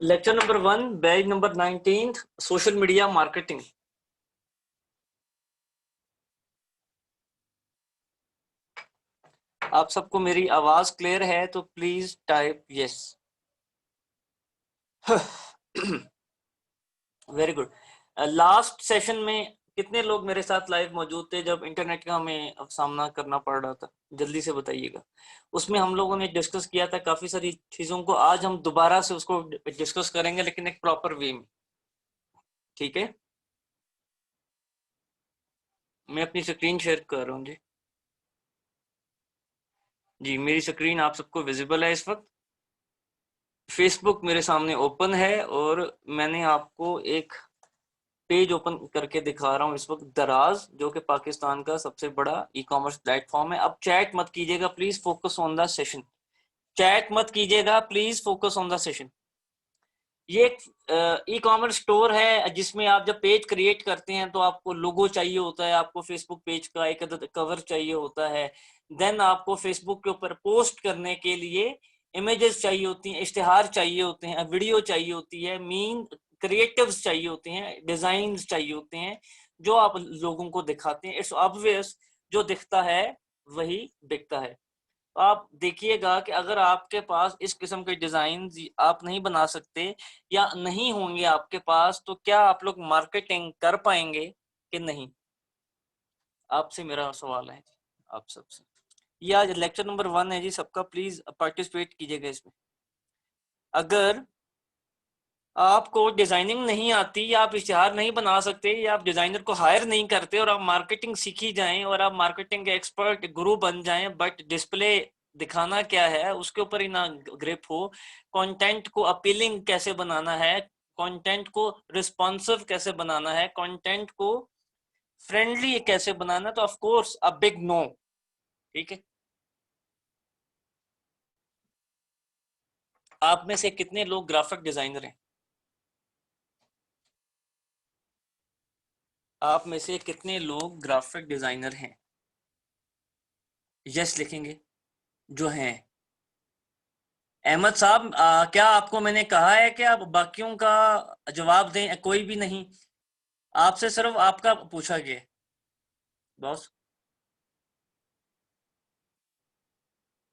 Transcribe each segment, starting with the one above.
Lecture number 1, batch number 19, social media marketing. आप सबको मेरी आवाज क्लियर है तो please type yes. Very good. Last session में कितने लोग मेरे साथ लाइव मौजूद थे जब इंटरनेट का हमें सामना करना पड़ रहा था? जल्दी से बताइएगा। उसमें हम लोगों ने डिस्कस किया था काफी सारी चीजों को। आज हम दोबारा से उसको डिस्कस करेंगे, लेकिन एक प्रॉपर वे में। ठीक है, मैं अपनी स्क्रीन शेयर कर रहा हूँ जी। जी, मेरी स्क्रीन आप सबको विजिबल है इस वक्त। फेसबुक मेरे सामने ओपन है और मैंने आपको एक पेज ओपन करके दिखा रहा हूँ इस वक्त। दराज, जो कि पाकिस्तान का सबसे बड़ा ई कॉमर्स प्लेटफॉर्म है। अब चैट मत कीजिएगा please, focus on the session. Chat मत कीजिएगा please, focus on the session. ये एक ई कॉमर्स स्टोर है जिसमें आप जब पेज क्रिएट करते हैं तो आपको लोगो चाहिए होता है, आपको फेसबुक पेज का एक कवर चाहिए होता है, देन आपको फेसबुक के ऊपर पोस्ट करने के लिए इमेजेस चाहिए होती हैं, इश्तिहार चाहिए होते हैं, वीडियो चाहिए होती है, मीन क्रिएटिव्स चाहिए होते हैं, डिजाइन चाहिए होते हैं जो आप लोगों को दिखाते हैं। इट्स ऑब्वियस, जो दिखता है वही बिकता है। तो आप देखिएगा कि अगर आपके पास इस किस्म के डिजाइन आप नहीं बना सकते या नहीं होंगे आपके पास, तो क्या आप लोग मार्केटिंग कर पाएंगे कि नहीं? आपसे मेरा सवाल है जी, आप सबसे। ये आज लेक्चर नंबर 1 है जी, सबका प्लीज पार्टिसिपेट कीजिएगा इसमें। अगर आपको डिजाइनिंग नहीं आती या आप इश्तिहार नहीं बना सकते या आप डिजाइनर को हायर नहीं करते और आप मार्केटिंग सीखी जाएं और आप मार्केटिंग के एक्सपर्ट गुरु बन जाएं, बट डिस्प्ले दिखाना क्या है उसके ऊपर ही ना ग्रिप हो, कंटेंट को अपीलिंग कैसे बनाना है, कंटेंट को रिस्पॉन्सिव कैसे बनाना है, कंटेंट को फ्रेंडली कैसे बनाना, तो of course a big no. ठीक है, आप में से कितने लोग ग्राफिक डिजाइनर हैं? आप में से कितने लोग ग्राफिक डिजाइनर हैं? यस लिखेंगे जो हैं। अहमद साहब, क्या आपको मैंने कहा है कि आप बाकियों का जवाब दें? कोई भी नहीं, आपसे सिर्फ आपका पूछा गया। बॉस,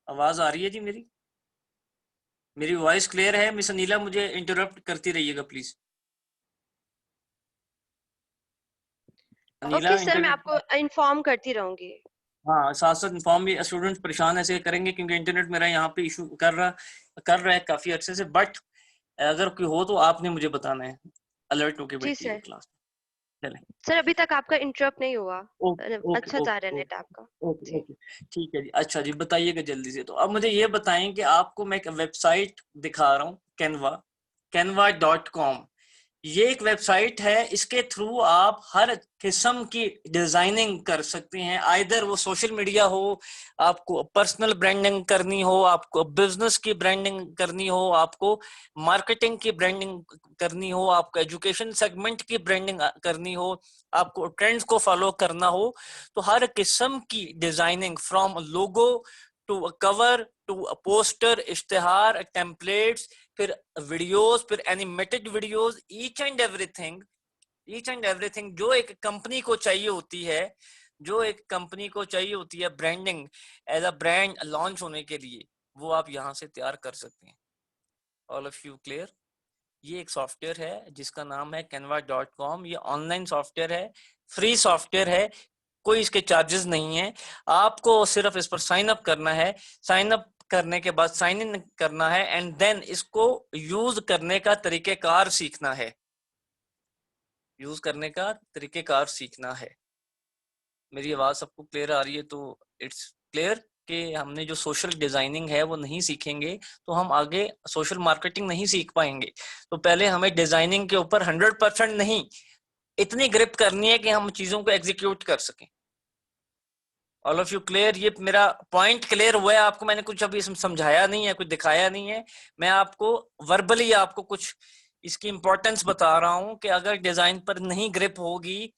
आवाज आ रही है जी मेरी? मेरी वॉइस क्लियर है? मिस अनीला, मुझे इंटरप्ट करती रहिएगा प्लीज। अनीला ओके सर, मैं इंटरनेट। आपको इन्फॉर्म करती रहूंगी। हाँ, साथ साथ इन्फॉर्म भी। स्टूडेंट्स परेशान ऐसे करेंगे क्योंकि इंटरनेट मेरा यहाँ पे इशू कर रहा है काफी अच्छे से, बट अगर कोई हो तो आपने मुझे बताना है, अलर्ट होके जी बैठिएगा सर। क्लास में। चलें। सर अभी तक आपका इंटरप्ट नहीं हुआ। ओके ओके अच्छा जा रहा है ओके नेट आपका। ओके जी। ओके। ठीक है जी। अच्छा जी, बताइएगा जल्दी से। तो अब मुझे ये बताएं कि आपको मैं एक वेबसाइट दिखा रहा हूँ, canva.com। ये एक वेबसाइट है, इसके थ्रू आप हर किस्म की डिजाइनिंग कर सकते हैं। आइदर वो सोशल मीडिया हो, आपको पर्सनल ब्रांडिंग करनी हो, आपको बिजनेस की ब्रांडिंग करनी हो, आपको मार्केटिंग की ब्रांडिंग करनी हो, आपको एजुकेशन सेगमेंट की ब्रांडिंग करनी हो, आपको ट्रेंड्स को फॉलो करना हो, तो हर किस्म की designing from logo to cover to poster, इश्तिहार, टेम्पलेट्स, फिर वीडियोस, फिर animated videos, each and everything जो एक कंपनी को चाहिए होती है, जो एक कंपनी को चाहिए होती है branding, as a brand launch होने के लिए, वो आप यहाँ से तैयार कर सकते हैं। All of you clear? ये एक सॉफ्टवेयर है जिसका नाम है canva.com। ये ऑनलाइन सॉफ्टवेयर है, फ्री सॉफ्टवेयर है, कोई इसके चार्जेस नहीं है। आपको सिर्फ इस पर साइन अप करना है, साइन अप करने के बाद साइन इन करना है, एंड देन इसको यूज करने का तरीकेकार सीखना है, यूज करने का तरीकेकार सीखना है। मेरी आवाज सबको क्लियर आ रही है? तो इट्स क्लियर कि हमने जो सोशल डिजाइनिंग है वो नहीं सीखेंगे तो हम आगे सोशल मार्केटिंग नहीं सीख पाएंगे। तो पहले हमें डिजाइनिंग के ऊपर 100% नहीं, इतनी ग्रिप करनी है कि हम चीजों को एग्जीक्यूट कर सकें। All of you clear? ये मेरा पॉइंट क्लियर हुआ है आपको? मैंने कुछ अभी समझाया नहीं है, कुछ दिखाया नहीं है, मैं आपको वर्बली आपको कुछ इसकी इंपॉर्टेंस बता रहा हूं कि अगर डिजाइन पर नहीं ग्रिप होगी,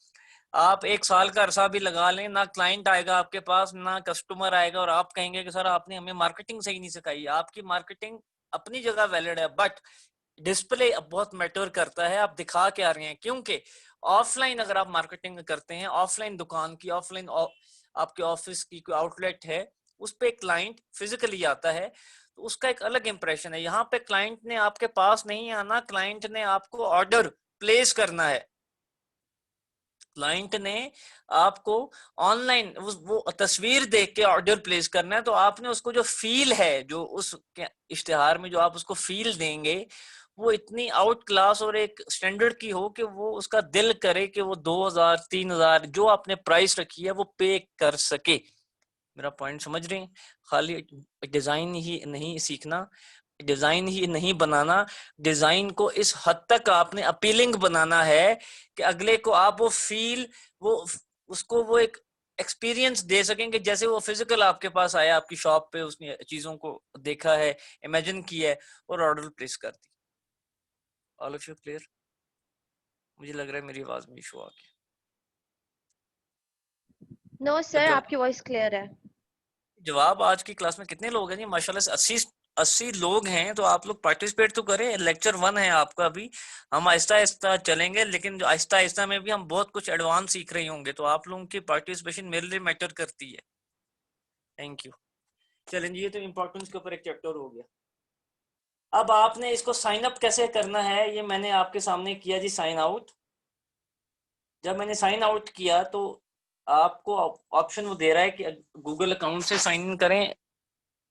आप 1 साल का अरसा भी लगा लें, ना क्लाइंट आएगा आपके पास, ना कस्टमर आएगा, और आप कहेंगे कि सर आपने हमें मार्केटिंग सही नहीं सिखाई। आपकी मार्केटिंग अपनी जगह वैलिड है, बट डिस्प्ले बहुत मैटर करता है, आप दिखा क्या रहे हैं, क्योंकि ऑफलाइन अगर आप मार्केटिंग करते हैं, ऑफलाइन दुकान की, ऑफलाइन आपके ऑफिस की कोई आउटलेट है, उस पे क्लाइंट फिजिकली आता है तो उसका एक अलग इंप्रेशन है। यहाँ पे क्लाइंट ने आपके पास नहीं आना, क्लाइंट ने आपको ऑर्डर प्लेस करना है, क्लाइंट ने आपको ऑनलाइन वो तस्वीर देख के ऑर्डर प्लेस करना है। तो आपने उसको जो फील है, जो उस इश्तिहार में जो आप उसको फील देंगे, वो इतनी आउट क्लास और एक स्टैंडर्ड की हो कि वो उसका दिल करे कि वो 2000 3000 जो आपने प्राइस रखी है वो पे कर सके। मेरा पॉइंट समझ रहे हैं? खाली डिजाइन ही नहीं सीखना, डिजाइन ही नहीं बनाना, डिजाइन को इस हद तक आपने अपीलिंग बनाना है कि अगले को आप वो फील, वो उसको वो एक एक्सपीरियंस दे सकेंगे, जैसे वो फिजिकल आपके पास आया, आपकी शॉप पे उसने चीजों को देखा है, इमेजिन किया है और ऑर्डर प्लेस कर दी। All of you clear? मुझे लग रहा है मेरी आवाज में इशू आ गया। नो तो सर, आपकी वॉइस क्लियर है। जवाब आज की क्लास में कितने लोग हैं जी? माशाल्लाह से 80 लोग हैं, तो आप लोग पार्टिसिपेट तो करें। लेक्चर 1 है आपका, अभी हम आहिस्ता आहिस्ता चलेंगे, लेकिन जो आहिस्ता आहिस्ता में भी हम बहुत कुछ एडवांस सीख रहे होंगे, तो आप लोगों की पार्टिसिपेशन मेरे लिए मैटर करती है। Thank you. चलें जी, ये तो इम्पोर्टेंस के ऊपर एक चैप्टर हो गया। अब आपने इसको साइन अप कैसे करना है ये मैंने आपके सामने किया जी, साइन आउट। जब मैंने साइन आउट किया तो आपको ऑप्शन वो दे रहा है कि गूगल अकाउंट से साइन इन करें,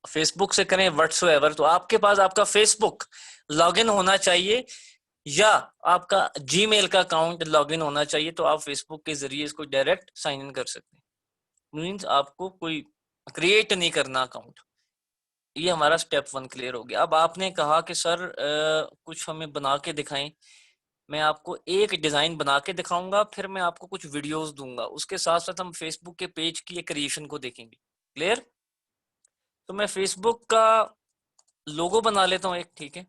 फेसबुक से करें, व्हाट्सएवर। तो आपके पास आपका फेसबुक लॉगिन होना चाहिए या आपका जीमेल का अकाउंट लॉगिन होना चाहिए, तो आप फेसबुक के जरिए इसको डायरेक्ट साइन इन कर सकते हैं। मींस आपको कोई क्रिएट नहीं करना अकाउंट। ये हमारा स्टेप 1 क्लियर हो गया। अब आपने कहा कि सर कुछ हमें बना के दिखाएं। मैं आपको एक डिजाइन बना के दिखाऊंगा, फिर मैं आपको कुछ वीडियोस दूंगा, उसके साथ साथ हम फेसबुक के पेज की क्रिएशन को देखेंगे। क्लियर? तो मैं फेसबुक का लोगो बना लेता हूँ एक, ठीक है?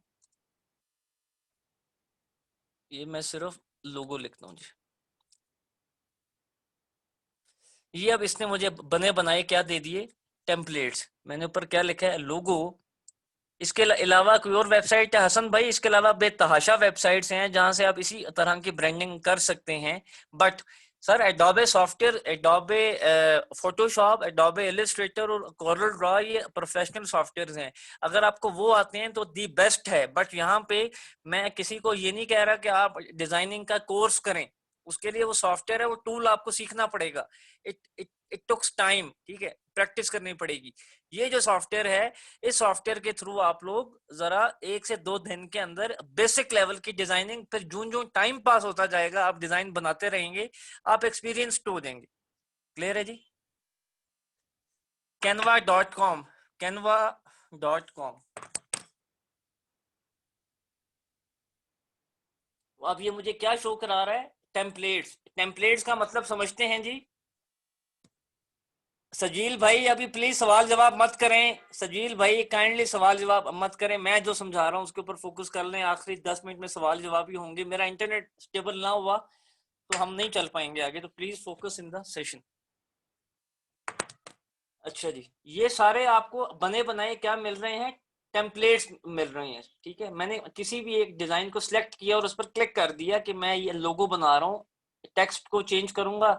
ये मैं सिर्फ लोगो लिखता हूँ जी। ये अब इसने मुझे बने बनाए क्या दे दिए? टेम्पलेट्स। मैंने ऊपर क्या लिखा है? लोगो। इसके अलावा कोई और वेबसाइट है हसन भाई? इसके अलावा बेतहाशा वेबसाइट्स हैं जहां से आप इसी तरह की ब्रांडिंग कर सकते हैं। But sir Adobe software, Adobe Photoshop, Adobe Illustrator और कोरल ड्रॉ ये प्रोफेशनल सॉफ्टवेयर हैं। अगर आपको वो आते हैं तो दी बेस्ट है। बट यहाँ पे मैं किसी को ये नहीं कह रहा कि आप डिजाइनिंग का कोर्स करें, उसके लिए वो सॉफ्टवेयर है, वो टूल आपको सीखना पड़ेगा। It it it takes time, ठीक है, प्रैक्टिस करनी पड़ेगी। ये जो सॉफ्टवेयर है, इस सॉफ्टवेयर के थ्रू आप लोग जरा 1 से 2 दिन के अंदर बेसिक लेवल की डिजाइनिंग, फिर जून जून टाइम पास होता जाएगा, आप डिजाइन बनाते रहेंगे, आप एक्सपीरियंस हो जाएंगे। क्लियर है जी? canva.com, canva.com। अब ये मुझे क्या शो करा रहा है? टेम्पलेट्स। टेम्पलेट्स का मतलब समझते हैं जी? सजील भाई अभी प्लीज सवाल जवाब मत करें। सजील भाई काइंडली सवाल जवाब मत करें, मैं जो समझा रहा हूँ उसके ऊपर फोकस कर लें। आखिरी 10 मिनट में सवाल जवाब ही होंगे। मेरा इंटरनेट स्टेबल ना हुआ तो हम नहीं चल पाएंगे आगे, तो please focus in the session. अच्छा जी, ये सारे आपको बने बनाए क्या मिल रहे हैं? टेम्पलेट्स मिल रहे हैं, ठीक है? मैंने किसी भी एक डिजाइन को सिलेक्ट किया और उस पर क्लिक कर दिया कि मैं ये लोगो बना रहा हूँ, टेक्स्ट को चेंज करूंगा,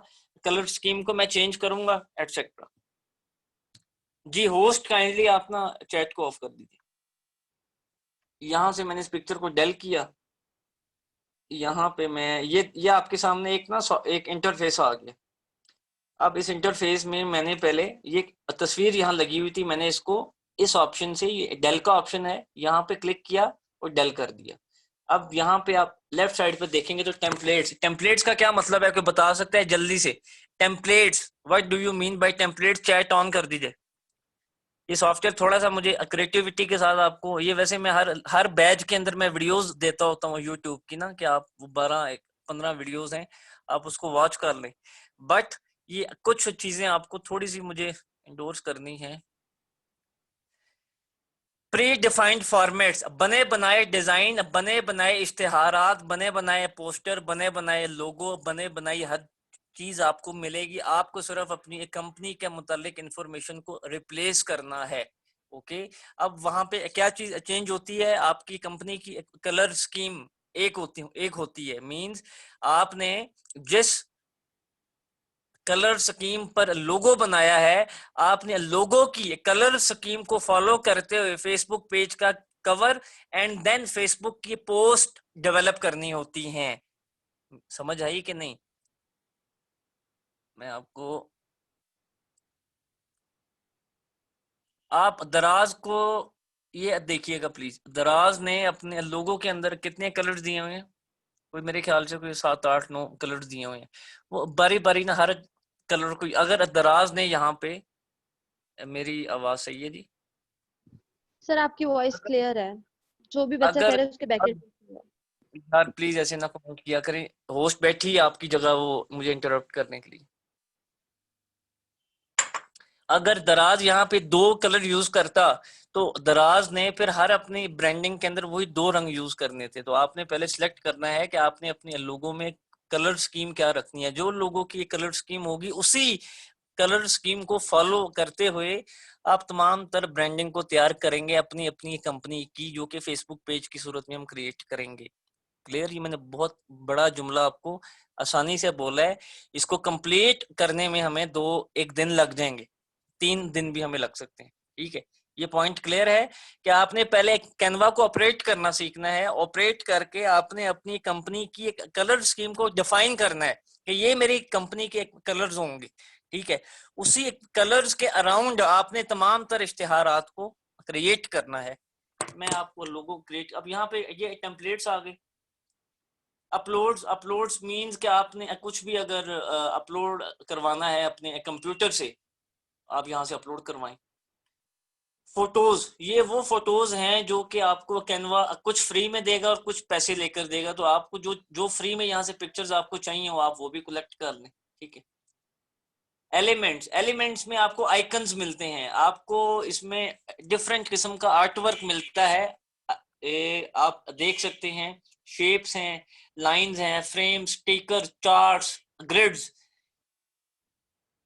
कलर स्कीम को मैं चेंज करूंगा, एटसेट्रा। जी होस्ट काइंडली आप ना चैट को ऑफ कर दीजिए। यहां से मैंने इस पिक्चर को डेल किया, यहाँ पे मैं ये आपके सामने एक ना एक इंटरफेस आ गया। अब इस इंटरफेस में मैंने पहले ये तस्वीर यहाँ लगी हुई थी, मैंने इसको इस ऑप्शन से, ये डेल का ऑप्शन है, यहाँ पे क्लिक किया और डेल कर दिया। अब यहाँ पे आप लेफ्ट साइड पे देखेंगे तो टेम्पलेट्स। टेम्पलेट्स का क्या मतलब है, कोई बता सकता है जल्दी से? Templates, what do you mean by templates? Chat on कर दीजिए। ये सॉफ्टवेयर थोड़ा सा मुझे क्रिएटिविटी के साथ आपको, ये वैसे मैं हर बैच के अंदर मैं वीडियोस देता होता हूँ यूट्यूब की ना, कि आप 12-15 वीडियोस हैं, आप उसको वॉच कर लें। बट ये कुछ चीजें आपको थोड़ी सी मुझे इंडोर्स करनी है। प्री डिफाइंड फॉर्मेट्स, बने बनाए डिजाइन, बने बनाए इश्तेहारात, बने बनाए पोस्टर, बने बनाए लोगो, बने बनाई हर चीज आपको मिलेगी। आपको सिर्फ अपनी कंपनी के मुतालिक इंफॉर्मेशन को रिप्लेस करना है। ओके, अब वहां पे क्या चीज चेंज होती है, आपकी कंपनी की कलर स्कीम एक होती है, मींस आपने जिस कलर स्कीम पर लोगो बनाया है, आपने लोगो की कलर स्कीम को फॉलो करते हुए फेसबुक पेज का कवर एंड देन फेसबुक की पोस्ट डेवलप करनी होती हैं। समझ आई कि नहीं? मैं आपको, आप दराज को ये देखिएगा प्लीज, दराज ने अपने लोगों के अंदर कितने कलर्स दिए हुए हैं? कोई मेरे ख्याल से कोई 7 8 9 कलर्स दिए हुए हैं। वो बारी बारी ना हर कलर को, अगर दराज ने यहाँ पे, मेरी आवाज सही है जी? सर आपकी वॉइस क्लियर है, जो भी बच्चा कह अगर रहा है उसके बैकग्राउंड। यार प्लीज ऐसे ना कमेंट किया करें, होस्ट बैठी है आपकी जगह वो मुझे इंटरप्ट करने के लिए। अगर दराज यहाँ पे 2 कलर यूज करता तो दराज ने फिर हर अपनी ब्रांडिंग के अंदर वही 2 रंग यूज करने थे। तो आपने पहले सिलेक्ट करना है कि आपने अपने लोगों में कलर स्कीम क्या रखनी है। जो लोगों की कलर स्कीम होगी उसी कलर स्कीम को फॉलो करते हुए आप तमाम तर ब्रांडिंग को तैयार करेंगे अपनी अपनी कंपनी की, जो कि फेसबुक पेज की सूरत में हम क्रिएट करेंगे। क्लियर? ये मैंने बहुत बड़ा जुमला आपको आसानी से बोला है, इसको कंप्लीट करने में हमें 1 दिन लग जाएंगे, 3 दिन भी हमें लग सकते हैं। ठीक है, ये पॉइंट क्लियर है कि आपने पहले कैनवा को ऑपरेट करना सीखना है। ऑपरेट करके आपने अपनी कंपनी की एक कलर स्कीम को डिफाइन करना है कि ये मेरी कंपनी के कलर्स होंगे। ठीक है, उसी कलर्स के अराउंड आपने तमाम तर इश्तिहारात को क्रिएट करना है। मैं आपको लोगो क्रिएट, अब यहाँ पे ये टेम्पलेट्स आ गए। अपलोड्स मींस कि आपने कुछ भी अगर अपलोड करवाना है अपने कंप्यूटर से, आप यहाँ से अपलोड करवाएं। फोटोज, ये वो फोटोज हैं जो कि आपको कैनवा कुछ फ्री में देगा और कुछ पैसे लेकर देगा। तो आपको जो जो फ्री में यहाँ से पिक्चर्स आपको चाहिए हो आप वो भी कलेक्ट कर लें। ठीक है, एलिमेंट्स में आपको आइकन्स मिलते हैं, आपको इसमें डिफरेंट किस्म का आर्ट वर्क मिलता है। आप देख सकते हैं, शेप्स हैं, लाइंस हैं, फ्रेम्स, स्टिकर, चार्ट्स, ग्रिड्स,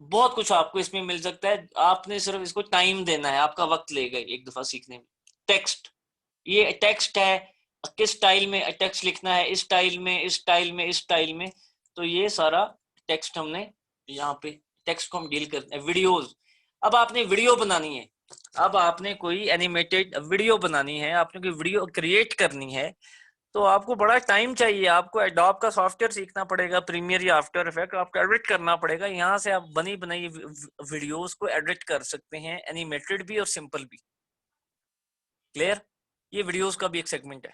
बहुत कुछ आपको इसमें मिल सकता है। आपने सिर्फ इसको टाइम देना है, आपका वक्त लेगा एक दफा सीखने में। टेक्स्ट, ये टेक्स्ट है, किस स्टाइल में टेक्स्ट लिखना है, इस स्टाइल में, इस स्टाइल में, इस स्टाइल में। तो ये सारा टेक्स्ट हमने यहाँ पे, टेक्स्ट को हम डील करते हैं। वीडियोज, अब आपने वीडियो बनानी है, अब आपने कोई एनिमेटेड वीडियो बनानी है, आपने कोई वीडियो क्रिएट करनी है, तो आपको बड़ा टाइम चाहिए। आपको एडोब का सॉफ्टवेयर सीखना पड़ेगा, प्रीमियर या आफ्टर इफेक्ट, आपको एडिट करना पड़ेगा। यहाँ से आप बनी बनाई वीडियोस को एडिट कर सकते हैं, एनिमेटेड भी और सिंपल भी। क्लियर? ये वीडियोस का भी एक सेगमेंट है।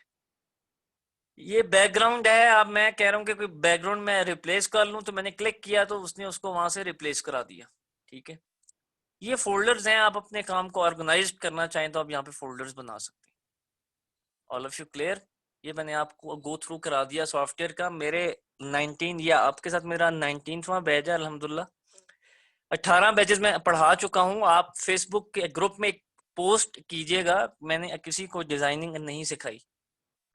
ये बैकग्राउंड है। अब मैं कह रहा हूँ कि कोई बैकग्राउंड में रिप्लेस कर लूं, तो मैंने क्लिक किया तो उसने उसको वहां से रिप्लेस करा दिया। ठीक है, ये फोल्डर्स हैं, आप अपने काम को ऑर्गेनाइज करना चाहें तो आप यहाँ पे फोल्डर्स बना सकते हैं। All of you clear? ये मैंने आपको गो थ्रू करा दिया सॉफ्टवेयर का। मेरे 19 या आपके साथ मेरा 19वां बैच है अल्हम्दुलिल्लाह। 18 बैचेस में पढ़ा चुका हूँ। आप फेसबुक के ग्रुप में पोस्ट कीजिएगा, मैंने किसी को डिजाइनिंग नहीं सिखाई,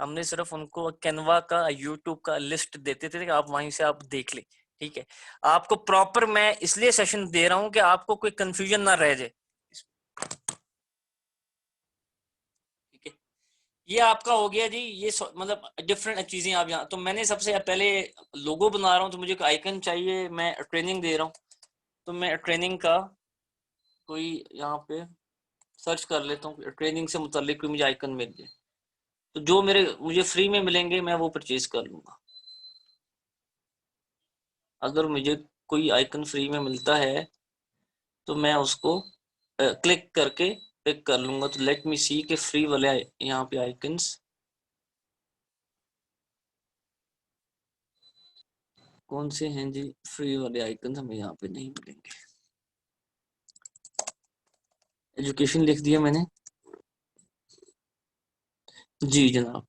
हमने सिर्फ उनको कैनवा का यूट्यूब का लिस्ट देते थे कि आप वहीं से आप देख ले। ठीक है, आपको प्रॉपर मैं इसलिए सेशन दे रहा हूं कि आपको कोई कंफ्यूजन ना रह जाए। ठीक है, ये आपका हो गया जी। ये मतलब डिफरेंट चीजें आप यहाँ, तो मैंने सबसे पहले लोगो बना रहा हूँ तो मुझे आइकन चाहिए, मैं ट्रेनिंग दे रहा हूँ तो मैं ट्रेनिंग का कोई यहाँ पे सर्च कर लेता हूँ, ट्रेनिंग से मुतालिक कोई मुझे आइकन मिल जाए। तो जो मुझे फ्री में मिलेंगे मैं वो परचेज कर लूंगा। अगर मुझे कोई आइकन फ्री में मिलता है तो मैं उसको क्लिक करके पिक कर लूंगा। तो लेट मी सी के फ्री वाले यहाँ पे आइकन्स कौन से हैं जी। फ्री वाले आइकन हमें यहाँ पे नहीं मिलेंगे। एजुकेशन लिख दिया मैंने जी जनाब।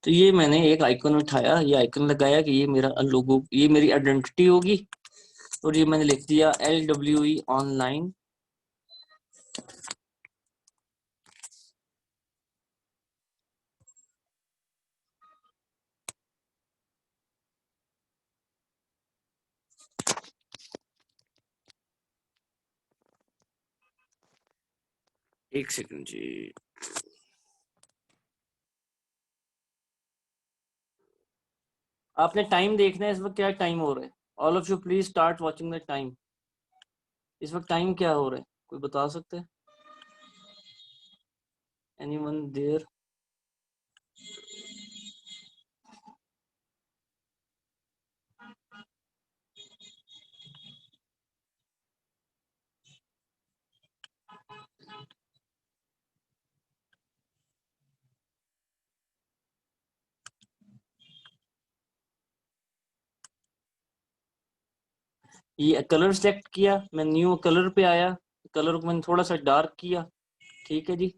तो ये मैंने एक आइकन उठाया, ये आइकन लगाया कि ये मेरा लोगो, ये मेरी आइडेंटिटी होगी। और ये मैंने लिख दिया LWE ऑनलाइन। एक सेकंड जी। आपने टाइम देखना है, इस वक्त क्या टाइम हो रहा है। All of you please start watching the time. इस वक्त टाइम क्या हो रहा है, कोई बता सकते हैं? Anyone there? ये कलर सेलेक्ट किया, मैं न्यू कलर पे आया, कलर को मैंने थोड़ा सा डार्क किया, ठीक है जी।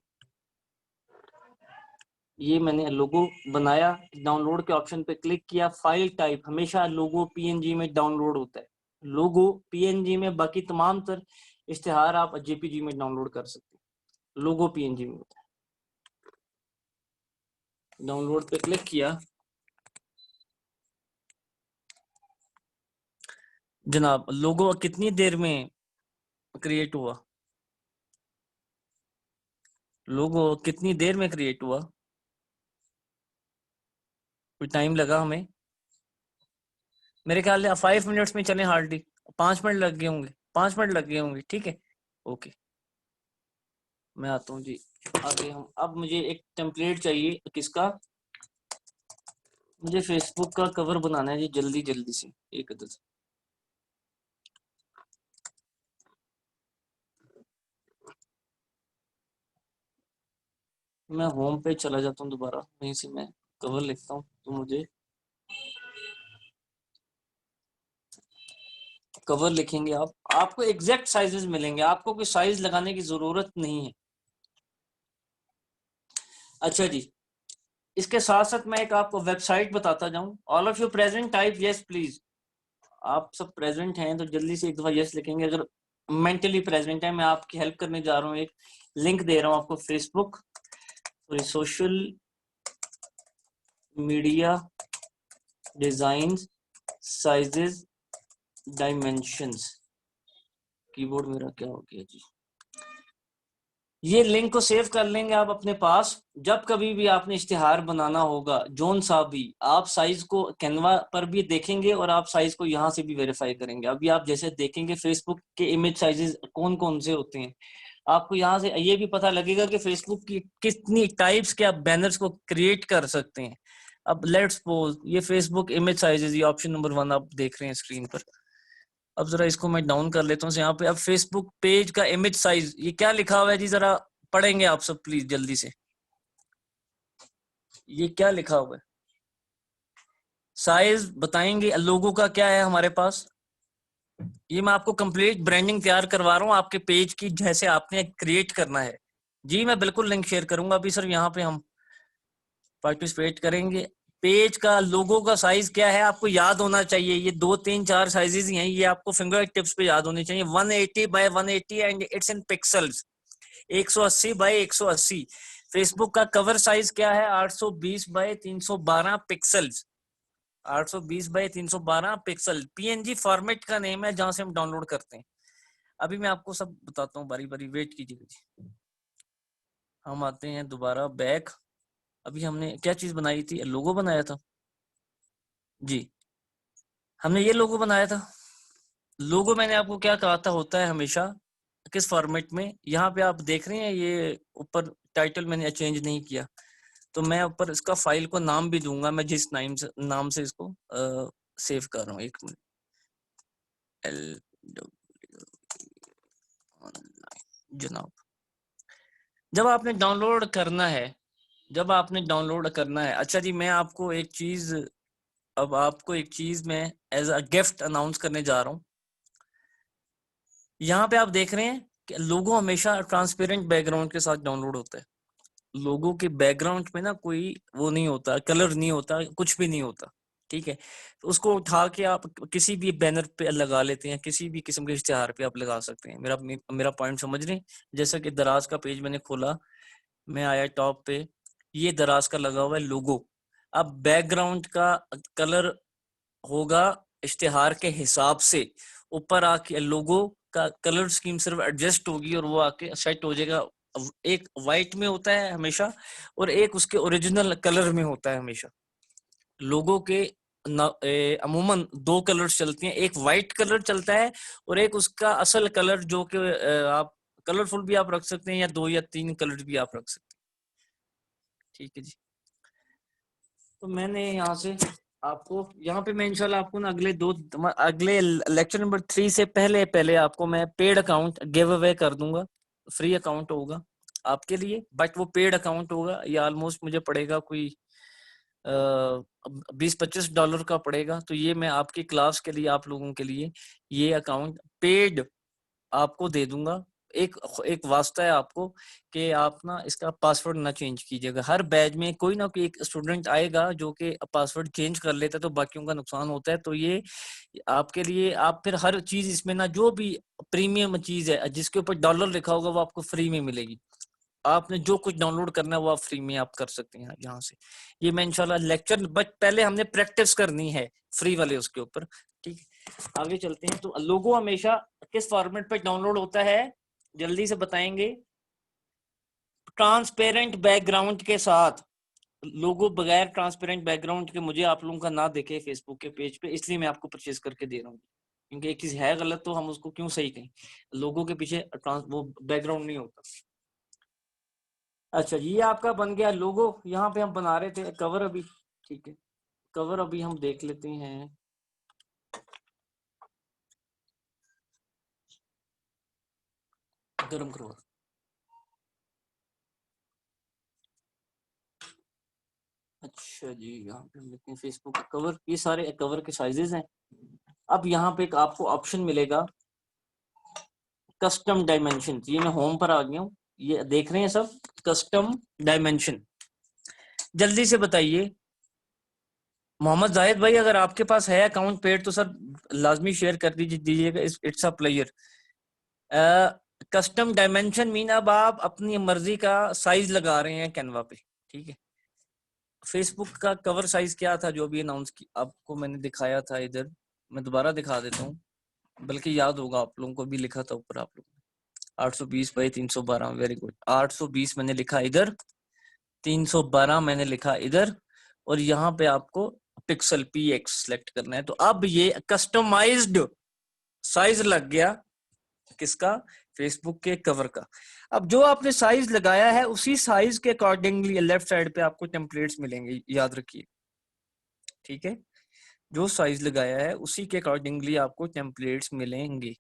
ये मैंने लोगो बनाया, डाउनलोड के ऑप्शन पे क्लिक किया। फाइल टाइप हमेशा लोगो पीएनजी में डाउनलोड होता है, लोगो पीएनजी में, बाकी तमाम तर इश्तिहार आप जेपीजी में डाउनलोड कर सकते हैं, लोगो पीएनजी में होता है। डाउनलोड पे क्लिक किया जनाब, लोगो कितनी देर में क्रिएट हुआ? लोगो कितनी देर में क्रिएट हुआ? कोई टाइम लगा हमें? मेरे ख्याल से 5 मिनट्स में चले, हार्डली 5 मिनट लग गए होंगे, 5 मिनट लग गए होंगे, ठीक है ओके। मैं आता हूँ जी आगे। हम अब मुझे एक टेम्पलेट चाहिए, किसका? मुझे फेसबुक का कवर बनाना है जी, जल्दी जल्दी से एक अदद। मैं होम पे चला जाता हूँ दोबारा, वहीं से मैं कवर लिखता हूँ, तो मुझे कवर लिखेंगे आप, आपको एग्जैक्ट साइजेस मिलेंगे, आपको कोई साइज लगाने की जरूरत नहीं है। अच्छा जी, इसके साथ साथ मैं एक आपको वेबसाइट बताता जाऊं। All of you present, type yes please. आप सब प्रेजेंट हैं तो जल्दी से एक दफा यस लिखेंगे अगर मेंटली प्रेजेंट है। मैं आपकी हेल्प करने जा रहा हूँ, एक लिंक दे रहा हूँ आपको, Facebook social media design sizes dimensions. Keyboard मेरा क्या हो गया जी। ये लिंक को सेव कर लेंगे आप अपने पास। जब कभी भी आपने इश्तिहार बनाना होगा जोन सा भी, आप साइज को कैनवा पर भी देखेंगे और आप साइज को यहाँ से भी वेरीफाई करेंगे। अभी आप जैसे देखेंगे फेसबुक के इमेज साइजेस कौन कौन से होते हैं, आपको यहाँ से ये भी पता लगेगा कि फेसबुक की कितनी टाइप्स के आप बैनर्स को क्रिएट कर सकते हैं। अब लेट्स सपोज ये फेसबुक इमेज साइजेस, ये ऑप्शन नंबर 1 आप देख रहे हैं स्क्रीन पर। अब जरा इसको मैं डाउन कर लेता हूँ यहाँ पे। अब फेसबुक पेज का इमेज साइज, ये क्या लिखा हुआ है जी, जरा पढ़ेंगे आप सब प्लीज जल्दी से। ये क्या लिखा हुआ है, साइज बताएंगे। लोगों का क्या है हमारे पास, ये मैं आपको कंप्लीट ब्रांडिंग तैयार करवा रहा हूँ आपके पेज की, जैसे आपने क्रिएट करना है जी। मैं बिल्कुल लिंक शेयर करूंगा अभी सर, यहाँ पे हम पार्टिसिपेट करेंगे। पेज का लोगो का साइज क्या है आपको याद होना चाहिए, ये 2 3 4 साइजेस ही हैं, ये आपको फिंगर टिप्स पे याद होने चाहिए। 180 by 180 and it's in pixels, 180 by 180। Facebook का कवर साइज क्या है, 820 by 312 pixels, 820 by 312 pixel. PNG format का नेम है जहां से हम डाउनलोड करते हैं। अभी मैं आपको सब बताता हूँ बारी बारी, वेट कीजिएगा। हम आते हैं दोबारा बैक। अभी हमने क्या चीज बनाई थी, लोगो बनाया था जी, हमने ये लोगो बनाया था। लोगो मैंने आपको क्या कहा था होता है हमेशा किस फॉर्मेट में, यहाँ पे आप देख रहे हैं ये ऊपर टाइटल मैंने चेंज नहीं किया, तो मैं ऊपर इसका फाइल को नाम भी दूंगा, मैं जिस नाम से इसको सेव कर रहा हूँ। एक मिनट, एल जनाब। जब आपने डाउनलोड करना है, जब आपने डाउनलोड करना है, अच्छा जी मैं आपको एक चीज, अब आपको एक चीज मैं एज अ गिफ्ट अनाउंस करने जा रहा हूँ। यहाँ पे आप देख रहे हैं कि लोगो हमेशा ट्रांसपेरेंट बैकग्राउंड के साथ डाउनलोड होता है। लोगों के बैकग्राउंड में ना कोई वो नहीं होता, कलर नहीं होता, कुछ भी नहीं होता, ठीक है। तो उसको उठा के आप किसी भी बैनर पे लगा लेते हैं, किसी भी किस्म के इश्तिहार पे आप लगा सकते हैं। मेरा पॉइंट समझ रहे हैं? जैसा कि दराज का पेज मैंने खोला, मैं आया टॉप पे, ये दराज का लगा हुआ है लोगो। अब बैकग्राउंड का कलर होगा इश्तिहार के हिसाब से, ऊपर आके लोगो का कलर स्कीम सिर्फ एडजस्ट होगी और वो आके सेट हो जाएगा एक वाइट में होता है हमेशा और एक उसके ओरिजिनल कलर में होता है हमेशा। लोगों के अमूमन दो कलर्स चलते हैं, एक वाइट कलर चलता है और एक उसका असल कलर जो कि आप कलरफुल भी आप रख सकते हैं या 2 या 3 कलर भी आप रख सकते हैं। ठीक है जी। तो मैंने यहाँ से आपको यहाँ पे मैं इंशाल्लाह आपको ना अगले लेक्चर नंबर 3 से पहले आपको मैं पेड अकाउंट गिव अवे कर दूंगा। फ्री अकाउंट होगा आपके लिए, बट वो पेड अकाउंट होगा। ये ऑलमोस्ट मुझे पड़ेगा कोई $20-25 का पड़ेगा। तो ये मैं आपकी क्लास के लिए, आप लोगों के लिए ये अकाउंट पेड आपको दे दूंगा। एक एक वास्ता है आपको कि आप ना इसका पासवर्ड ना चेंज कीजिएगा। हर बैच में कोई ना कोई एक स्टूडेंट आएगा जो कि पासवर्ड चेंज कर लेता है, तो बाकियों का नुकसान होता है। तो ये आपके लिए, आप फिर हर चीज इसमें ना जो भी प्रीमियम चीज है जिसके ऊपर डॉलर लिखा होगा वो आपको फ्री में मिलेगी। आपने जो कुछ डाउनलोड करना है वो आप फ्री में आप कर सकते हैं यहाँ से। ये मैं इंशाल्लाह लेक्चर, बट पहले हमने प्रैक्टिस करनी है फ्री वाले उसके ऊपर। ठीक है, आगे चलते हैं। तो लोगो हमेशा किस फॉर्मेट पे डाउनलोड होता है, जल्दी से बताएंगे। ट्रांसपेरेंट बैकग्राउंड के साथ। लोगो बगैर ट्रांसपेरेंट बैकग्राउंड के मुझे आप लोगों का ना दिखे फेसबुक के पेज पे, इसलिए मैं आपको परचेज करके दे रहा हूँ। क्योंकि एक चीज है गलत तो हम उसको क्यों सही कहें। लोगों के पीछे वो बैकग्राउंड नहीं होता। अच्छा जी, ये आपका बन गया लोगो। यहाँ पे हम बना रहे थे कवर अभी। ठीक है, कवर अभी हम देख लेते हैं। गर्म करो। अच्छा जी, यहाँ पे हम देखते हैं फेसबुक का कवर। ये सारे कवर के साइजेस हैं। अब यहाँ पे एक आपको ऑप्शन मिलेगा कस्टम डायमेंशन। ये मैं होम पर आ गया हूँ, ये देख रहे हैं सब, कस्टम डायमेंशन। जल्दी से बताइए मोहम्मद जाहिद भाई, अगर आपके पास है अकाउंट पेड तो सर लाजमी शेयर कर दीजिएगा। It's a player. Custom dimension mean अब आप अपनी मर्जी का साइज लगा रहे हैं कैनवा पे। ठीक है, फेसबुक का कवर साइज क्या था जो भी अनाउंस की आपको मैंने दिखाया था इधर, मैं दोबारा दिखा देता हूँ, बल्कि याद होगा आप लोगों को भी लिखा था ऊपर आप लोगों ने 820 बाई 312। वेरी गुड, 820 मैंने लिखा इधर, 312 मैंने लिखा इधर, और यहाँ पे आपको पिक्सल PX सेलेक्ट करना है। तो अब ये कस्टमाइज्ड साइज लग गया किसका, फेसबुक के कवर का। अब जो आपने साइज लगाया है उसी साइज के अकॉर्डिंगली लेफ्ट साइड पे आपको टेम्पलेट्स मिलेंगे, याद रखिए। ठीक है, जो साइज लगाया है उसी के अकॉर्डिंगली आपको टेम्पलेट्स मिलेंगे।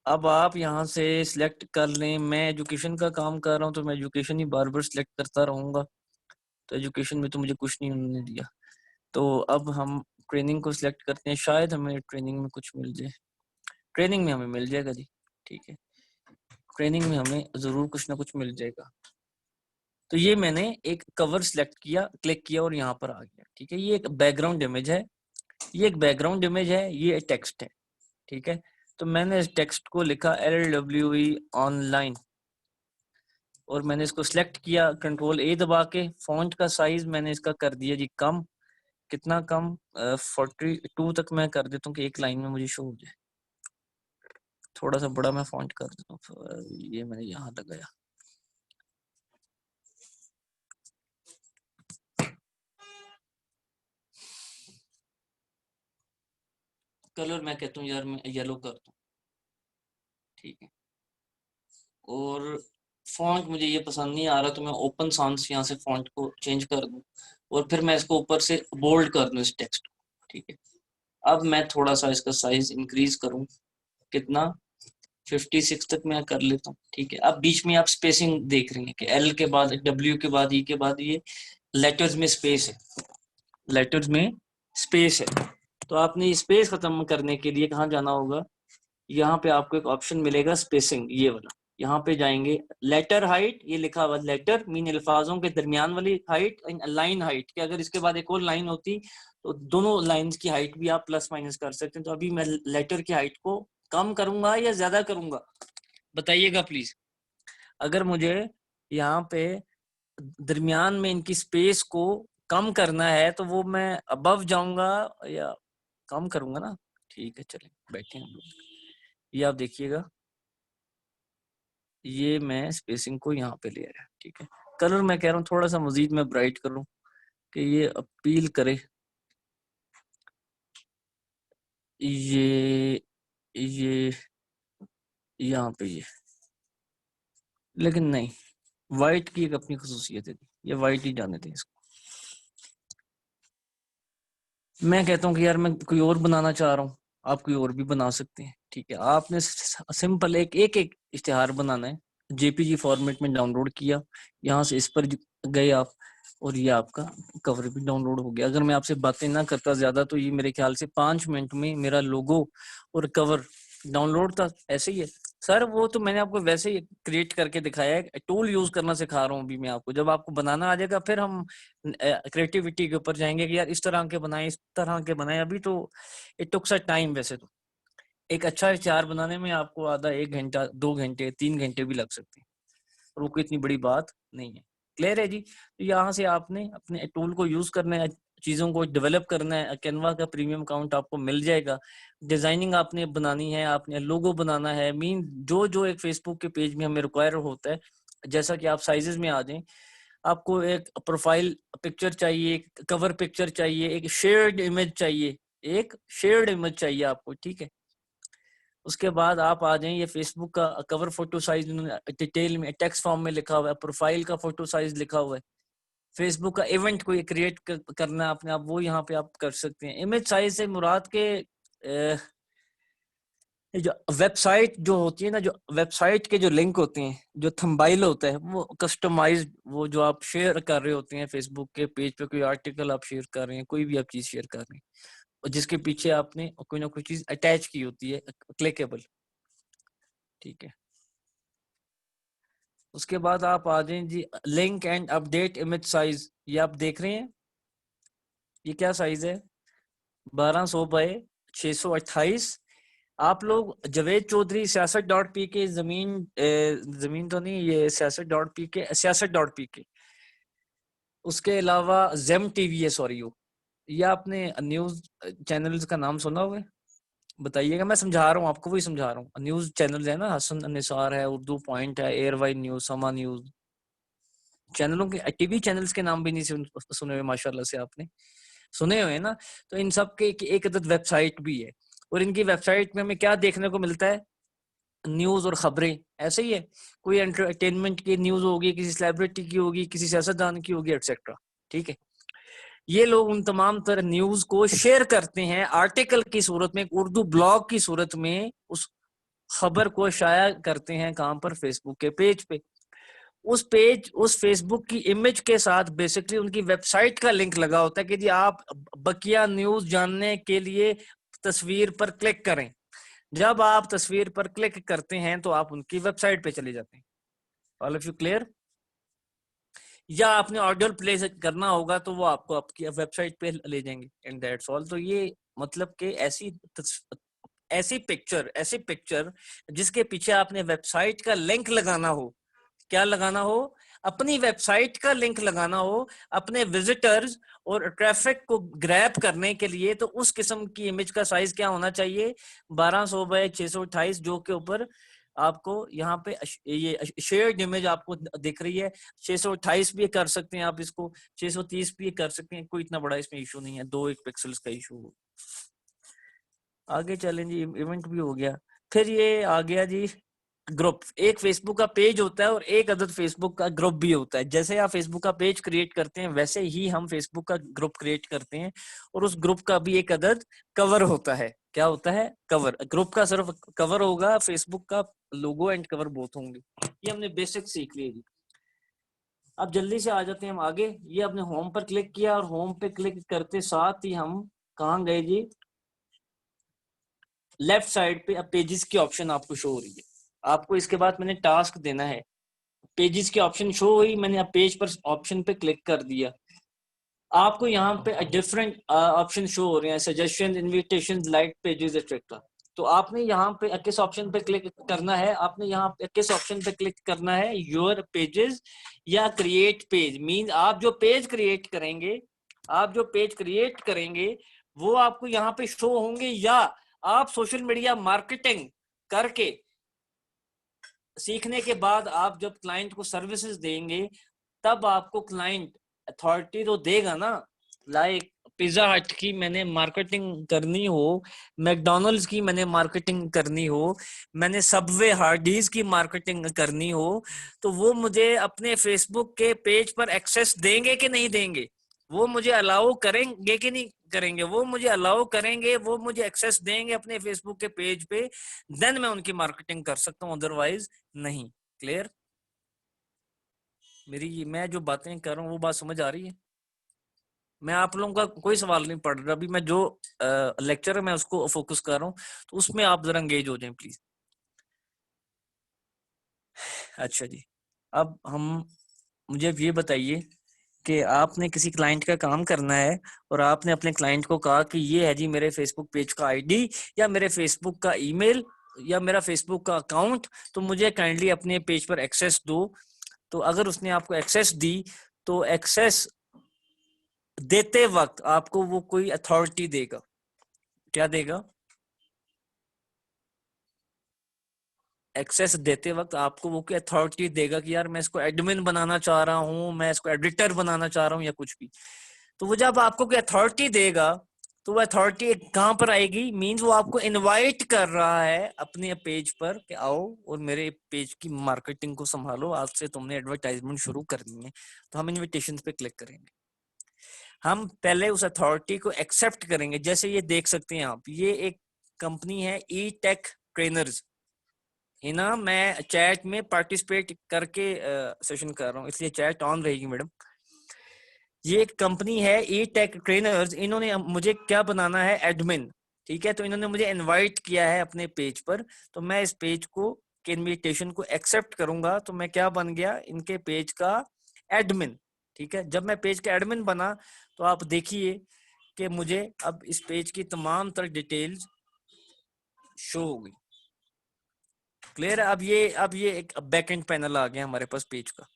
अब आप यहाँ से सिलेक्ट कर लें। मैं एजुकेशन का काम कर रहा हूँ तो मैं एजुकेशन ही बार बार सिलेक्ट करता रहूंगा। तो एजुकेशन में तो मुझे कुछ नहीं उन्होंने दिया, तो अब हम ट्रेनिंग को सिलेक्ट करते हैं। शायद हमें ट्रेनिंग में कुछ मिल जाए। ट्रेनिंग में हमें मिल जाएगा जी। ठीक है, ट्रेनिंग में हमें जरूर कुछ ना कुछ मिल जाएगा। तो ये मैंने एक कवर सिलेक्ट किया, क्लिक किया और यहाँ पर आ गया। ठीक है, ये एक बैकग्राउंड इमेज है, ये एक बैकग्राउंड इमेज है, ये टेक्स्ट है। ठीक है, तो मैंने इस टेक्स्ट को लिखा LWE ऑनलाइन और मैंने इसको सिलेक्ट किया कंट्रोल A दबा के। फॉन्ट का साइज मैंने इसका कर दिया जी कम। कितना कम, 42 तक मैं कर देता हूँ कि एक लाइन में मुझे शो हो जाए। थोड़ा सा बड़ा मैं फॉन्ट कर देता हूँ, ये मैंने यहाँ लगाया। कलर मैं कहता हूँ यार मैं येलो करता हूँ। ठीक है, और फॉन्ट मुझे ये पसंद नहीं आ रहा तो मैं ओपन सांस यहाँ से फॉन्ट को चेंज कर दूं और फिर मैं इसको ऊपर से बोल्ड कर दूं इस टेक्स्ट को। ठीक है, अब मैं थोड़ा सा इसका साइज इंक्रीज करूं, कितना, 56 तक मैं कर लेता हूँ। ठीक है, अब बीच में आप स्पेसिंग देख रही हैं कि L के बाद W के बाद E के बाद ये लेटर्स में स्पेस है, लेटर्स में स्पेस है। तो आपने स्पेस खत्म करने के लिए कहाँ जाना होगा, यहाँ पे आपको एक ऑप्शन मिलेगा स्पेसिंग, ये वाला। यहाँ पे जाएंगे, लेटर हाइट, ये लिखा हुआ लेटर मीन अल्फाजों के दरमियान वाली हाइट, लाइन हाइट कि अगर इसके बाद एक और लाइन होती तो दोनों लाइंस की हाइट भी आप प्लस माइनस कर सकते हैं। तो अभी मैं लेटर की हाइट को कम करूंगा या ज्यादा करूंगा, बताइएगा प्लीज। अगर मुझे यहाँ पे दरमियान में इनकी स्पेस को कम करना है तो वो मैं अबव जाऊंगा या कम करूंगा ना। ठीक है, चलिए बैठे हैं हम लोग। ये आप देखिएगा, ये मैं स्पेसिंग को यहाँ पे ले आया, ठीक है। कलर मैं कह रहा हूँ थोड़ा सा मजीद मैं ब्राइट करूँ कि ये अपील करे, ये यहाँ पे ये, लेकिन नहीं, वाइट की एक अपनी खसूसियत है, ये वाइट ही जाने दें इसको। मैं कहता हूँ कि यार मैं कोई और बनाना चाह रहा हूँ, आप कोई और भी बना सकते हैं, ठीक है। आपने सिंपल एक इश्तिहार बनाना है, जेपीजी फॉर्मेट में डाउनलोड किया, यहाँ से इस पर गए आप, और ये आपका कवर भी डाउनलोड हो गया। अगर मैं आपसे बातें ना करता ज्यादा तो ये मेरे ख्याल से 5 मिनट में मेरा लोगो और कवर डाउनलोड था। ऐसे ही है सर, वो तो मैंने आपको वैसे ही क्रिएट करके दिखाया है, टूल यूज करना सिखा रहा हूँ अभी मैं आपको। जब आपको बनाना आ जाएगा फिर हम क्रिएटिविटी के ऊपर जाएंगे कि यार इस तरह के बनाए, इस तरह के बनाए। अभी तो इट टुक सा टाइम। वैसे तो एक अच्छा इश्तिहार बनाने में आपको आधा 1 घंटा 2 घंटे 3 घंटे भी लग सकते हैं, और वो कोई इतनी बड़ी बात नहीं है। क्लियर है जी? तो यहाँ से आपने अपने टूल को यूज करना है, चीजों को डेवलप करना है। कैनवा का प्रीमियम अकाउंट आपको मिल जाएगा। डिजाइनिंग आपने बनानी है, आपने लोगो बनाना है, मीन जो जो एक फेसबुक के पेज में हमें रिक्वायर होता है। जैसा कि आप साइजेस में आ जाएं, आपको एक प्रोफाइल पिक्चर चाहिए, एक कवर पिक्चर चाहिए, एक शेयर्ड इमेज चाहिए, एक शेयर्ड इमेज चाहिए आपको, ठीक है। उसके बाद आप आ जाएं, ये फेसबुक का कवर फोटो साइज डिटेल में टेक्स्ट फॉर्म में लिखा हुआ है, प्रोफाइल का फोटो साइज लिखा हुआ है। फेसबुक का इवेंट कोई क्रिएट करना है आपने, आप वो यहाँ पे आप कर सकते हैं। इमेज साइज से मुराद के जो वेबसाइट जो होती है ना, जो वेबसाइट के जो लिंक होते हैं, जो थंबनेल होता है, वो कस्टमाइज्ड, वो जो आप शेयर कर रहे होते हैं फेसबुक के पेज पे, कोई आर्टिकल आप शेयर कर रहे हैं, कोई भी आप चीज शेयर कर रहे हैं, और जिसके पीछे आपने कोई ना कोई चीज अटैच की होती है, क्लिकेबल, ठीक है। उसके बाद आप आ जाएं जी, link and update image size. ये आप देख रहे हैं, ये क्या साइज है, 1200 बाय 628। आप लोग जवेद चौधरी सियासत.पी के जमीन तो नहीं, ये सियासत.पी के सियासत.पी के, उसके अलावा जेम टीवी है, सॉरी वो, ये आपने न्यूज चैनल्स का नाम सुना हुआ है? बताइएगा, मैं समझा रहा हूँ आपको, वही समझा रहा हूँ। न्यूज चैनल है ना, हसन निसार है, उर्दू पॉइंट है, एयरवाई न्यूज, समा न्यूज, चैनलों के टीवी चैनल्स के नाम भी नहीं सुने हुए माशाल्लाह से आपने, सुने हुए ना। तो इन सब के एक अदद वेबसाइट भी है, और इनकी वेबसाइट में हमें क्या देखने को मिलता है, न्यूज और खबरें। ऐसे ही है, कोई एंटरटेनमेंट की न्यूज होगी, किसी सेलिब्रिटी की होगी, किसी सियासतदान की होगी, एटसेट्रा, ठीक है। ये लोग उन तमाम तरह न्यूज को शेयर करते हैं आर्टिकल की सूरत में, उर्दू ब्लॉग की सूरत में, उस खबर को शाया करते हैं कहां पर, फेसबुक के पेज पे। उस फेसबुक की इमेज के साथ बेसिकली उनकी वेबसाइट का लिंक लगा होता है कि जी आप बकिया न्यूज जानने के लिए तस्वीर पर क्लिक करें। जब आप तस्वीर पर क्लिक करते हैं तो आप उनकी वेबसाइट पे चले जाते हैं। All of you clear? या आपने ऑडियो प्ले करना होगा तो वो आपको आपकी वेबसाइट पे ले जाएंगे, एंड दैट्स ऑल। तो ये मतलब कि ऐसी पिक्चर जिसके पीछे आपने वेबसाइट का लिंक लगाना हो, क्या लगाना हो, अपनी वेबसाइट का लिंक लगाना हो, अपने विजिटर्स और ट्रैफिक को ग्रैब करने के लिए, तो उस किस्म की इमेज का साइज क्या होना चाहिए, 1200 बाय 628, जो के ऊपर आपको यहाँ पे ये शेयर्ड इमेज आपको दिख रही है। 628 भी कर सकते हैं आप इसको, 630 भी कर सकते हैं, कोई इतना बड़ा इसमें इशू नहीं है, 2-1 पिक्सल्स का इशू। आगे चलें जी, इवेंट भी हो गया। फिर ये आ गया जी ग्रुप। एक फेसबुक का पेज होता है और एक अदद फेसबुक का ग्रुप भी होता है। जैसे आप फेसबुक का पेज क्रिएट करते हैं वैसे ही हम फेसबुक का ग्रुप क्रिएट करते हैं, और उस ग्रुप का भी एक अदद कवर होता है। क्या होता है? कवर। ग्रुप का सिर्फ कवर होगा, फेसबुक का लोगो एंड कवर बोथ होंगे। ये हमने बेसिक सीख लिया जी। अब जल्दी से आ जाते हैं हम आगे। ये अपने होम पर क्लिक किया, और होम पे क्लिक करते साथ ही हम कहाँ गए जी, लेफ्ट साइड पे। अब पेजेस की ऑप्शन आपको शो हो रही है। आपको इसके बाद मैंने टास्क देना है, पेजेस की ऑप्शन शो हुई, मैंने अब पेज पर ऑप्शन पे क्लिक कर दिया। आपको यहाँ पे डिफरेंट ऑप्शन शो हो रहे हैं, suggestion, invitation, like pages etcetera. तो आपने यहाँ पे किस ऑप्शन पे क्लिक करना है, आपने यहाँ पे किस ऑप्शन पे क्लिक करना है, योर पेजेस या क्रिएट पेज। मीन आप जो पेज क्रिएट करेंगे, वो आपको यहाँ पे शो होंगे, या आप सोशल मीडिया मार्केटिंग करके सीखने के बाद आप जब क्लाइंट को सर्विसेज देंगे तब आपको क्लाइंट अथॉरिटी तो देगा ना। लाइक पिज्जा हट की मैंने मार्केटिंग करनी हो, मैकडोनल्ड्स की मैंने मार्केटिंग करनी हो, मैंने सबवे हार्डीज की मार्केटिंग करनी हो, तो वो मुझे अपने फेसबुक के पेज पर एक्सेस देंगे कि नहीं देंगे? वो मुझे अलाउ करेंगे कि नहीं करेंगे? वो मुझे अलाउ करेंगे, वो मुझे एक्सेस देंगे अपने फेसबुक के पेज पे, देन मैं उनकी मार्केटिंग कर सकता हूँ, अदरवाइज नहीं। क्लियर? मेरी मैं जो बातें कर रहा हूँ वो बात समझ आ रही है? मैं आप लोगों का कोई सवाल नहीं पढ़ रहा, अभी मैं जो लेक्चर है मैं उसको फोकस कर रहा हूँ, तो उसमें आप जरा एंगेज हो जाएं प्लीज। अच्छा जी, अब हम मुझे अब ये बताइए कि आपने किसी क्लाइंट का काम करना है और आपने अपने क्लाइंट को कहा कि ये है जी मेरे फेसबुक पेज का आईडी या मेरे फेसबुक का ईमेल या मेरा फेसबुक का अकाउंट, तो मुझे काइंडली अपने पेज पर एक्सेस दो। तो अगर उसने आपको एक्सेस दी तो एक्सेस देते वक्त आपको वो कोई अथॉरिटी देगा। क्या देगा? एक्सेस देते वक्त आपको वो कोई अथॉरिटी देगा कि यार मैं इसको एडमिन बनाना चाह रहा हूँ, मैं इसको एडिटर बनाना चाह रहा हूँ या कुछ भी। तो वो जब आपको कोई अथॉरिटी देगा तो वो अथॉरिटी कहाँ पर आएगी? मींस वो आपको इनवाइट कर रहा है अपने पेज पर कि आओ और मेरे पेज की मार्केटिंग को संभालो, आज से तुमने एडवर्टाइजमेंट शुरू करनी है। तो हम इन्विटेशन पे क्लिक करेंगे, हम पहले उस अथॉरिटी को एक्सेप्ट करेंगे। जैसे ये देख सकते हैं आप, ये एक कंपनी है ई टेक ट्रेनर्स, है ना। मैं चैट में पार्टिसिपेट करके सेशन कर रहा हूँ, इसलिए चैट ऑन रहेगी मैडम। ये एक कंपनी है ई टेक ट्रेनर्स, इन्होंने मुझे क्या बनाना है? एडमिन। ठीक है, तो इन्होंने मुझे इनवाइट किया है अपने पेज पर, तो मैं इस पेज को के इनविटेशन को एक्सेप्ट करूंगा, तो मैं क्या बन गया? इनके पेज का एडमिन। ठीक है, जब मैं पेज का एडमिन बना तो आप देखिए कि मुझे अब इस पेज की तमाम तरह डिटेल्स शो हो गई। क्लियर है? अब ये एक बैकएंड पैनल आ गया हमारे पास पेज का।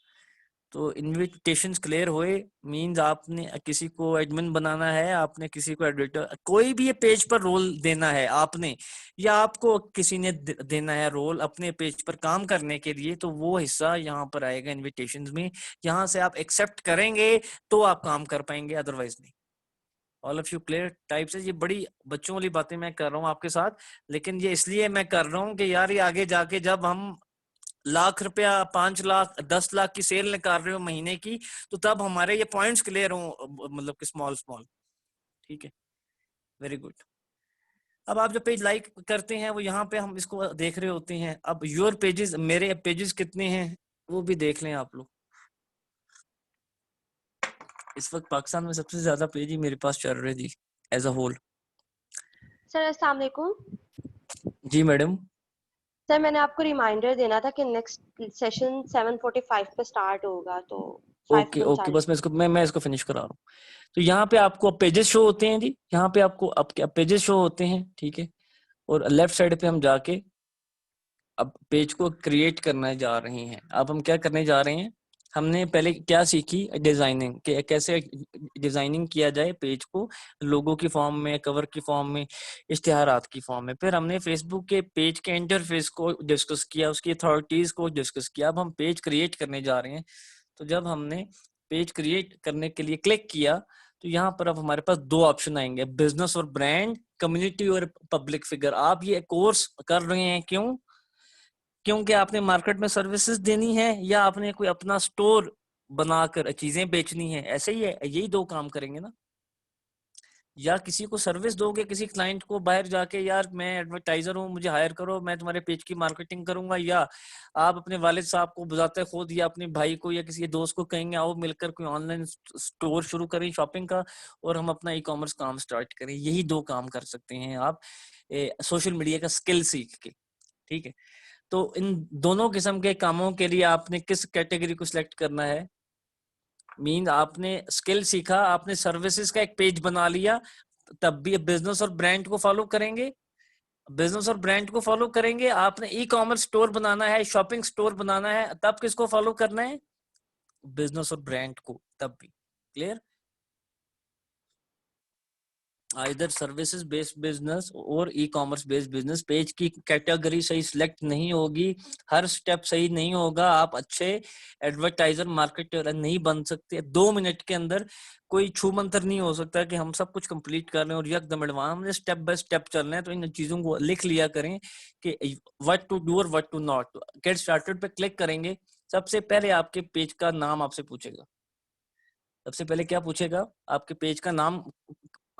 तो इनविटेशंस क्लियर हुए, मींस आपने किसी को एडमिन बनाना है, आपने किसी को एडिटर, कोई भी ये पेज पर रोल देना है आपने, या आपको किसी ने देना है रोल अपने पेज पर काम करने के लिए, तो वो हिस्सा यहाँ पर आएगा इनविटेशंस में। यहाँ से आप एक्सेप्ट करेंगे तो आप काम कर पाएंगे, अदरवाइज नहीं। All of you clear type से? ये बड़ी बच्चों वाली बातें मैं कर रहा हूँ आपके साथ, लेकिन ये इसलिए मैं कर रहा हूँ कि यार ये आगे जाके जब हम लाख रुपया, 5 लाख, 10 लाख की सेल निकाल रहे हो महीने की, तो तब हमारे ये पॉइंट्स क्लियर हो, मतलब कि स्मॉल स्मॉल। ठीक है, वेरी गुड। अब आप जो पेज लाइक करते हैं वो यहाँ पे हम इसको देख रहे होते हैं। अब योर पेजेस, मेरे पेजेस कितने हैं वो भी देख लें आप लोग। इस वक्त पाकिस्तान में सबसे ज्यादा पेज ही मेरे पास चल रहे जी, एज अ होल। सर अस्सलाम वालेकुम। जी मैडम। सर मैंने आपको रिमाइंडर देना था कि नेक्स्ट सेशन 7:45 पे स्टार्ट होगा, तो ओके ओके, 5:45। बस मैं इसको फिनिश करा रहा हूँ। तो यहाँ पे आपको पेजेस शो होते हैं जी, यहाँ पे आपको आपके पेजेस शो होते हैं। ठीक है, और लेफ्ट साइड पे हम जाके अब पेज को क्रिएट करने जा रहे हैं। अब हम क्या करने जा रहे हैं? हमने पहले क्या सीखी? डिजाइनिंग, कि कैसे डिजाइनिंग किया जाए पेज को, लोगो की फॉर्म में, कवर की फॉर्म में, इश्तिहारात की फॉर्म में। फिर हमने फेसबुक के पेज के इंटरफेस को डिस्कस किया, उसकी अथॉरिटीज को डिस्कस किया। अब हम पेज क्रिएट करने जा रहे हैं। तो जब हमने पेज क्रिएट करने के लिए क्लिक किया तो यहाँ पर अब हमारे पास दो ऑप्शन आएंगे, बिजनेस और ब्रांड, कम्युनिटी और पब्लिक फिगर। आप ये कोर्स कर रहे हैं क्यों? क्योंकि आपने मार्केट में सर्विसेज देनी है, या आपने कोई अपना स्टोर बनाकर चीजें बेचनी है? ऐसे ही है, यही दो काम करेंगे ना। या किसी को सर्विस दोगे, किसी क्लाइंट को बाहर जाके, यार मैं एडवर्टाइजर हूँ, मुझे हायर करो, मैं तुम्हारे पेज की मार्केटिंग करूंगा। या आप अपने वालिद साहब को बुझाते खुद, या अपने भाई को या किसी दोस्त को कहेंगे आओ मिलकर कोई ऑनलाइन स्टोर शुरू करें शॉपिंग का, और हम अपना ई कॉमर्स काम स्टार्ट करें। यही दो काम कर सकते हैं आप सोशल मीडिया का स्किल सीख के। ठीक है, तो इन दोनों किस्म के कामों के लिए आपने किस कैटेगरी को सिलेक्ट करना है? मीन आपने स्किल सीखा, आपने सर्विसेज का एक पेज बना लिया, तब भी बिजनेस और ब्रांड को फॉलो करेंगे। बिजनेस और ब्रांड को फॉलो करेंगे। आपने ई कॉमर्स स्टोर बनाना है, शॉपिंग स्टोर बनाना है, तब किसको फॉलो करना है? बिजनेस और ब्रांड को, तब भी। Clear? Either services based business और e commerce based business. Page की कैटेगरी सही सिलेक्ट नहीं होगी, हर स्टेप सही नहीं होगा, आप अच्छे एडवर्टाइजर मार्केटर नहीं बन सकते। 2 मिनट के अंदर कोई छू मंतर नहीं हो सकता कि हम सब कुछ कंप्लीट कर रहे हैं और एकदम एडवांस स्टेप बाय स्टेप चल रहे हैं। तो इन चीजों को लिख लिया करें कि व्हाट टू डू और what to not. Get started पे क्लिक करेंगे, सबसे पहले आपके पेज का नाम आपसे पूछेगा। सबसे पहले क्या पूछेगा? आपके पेज का नाम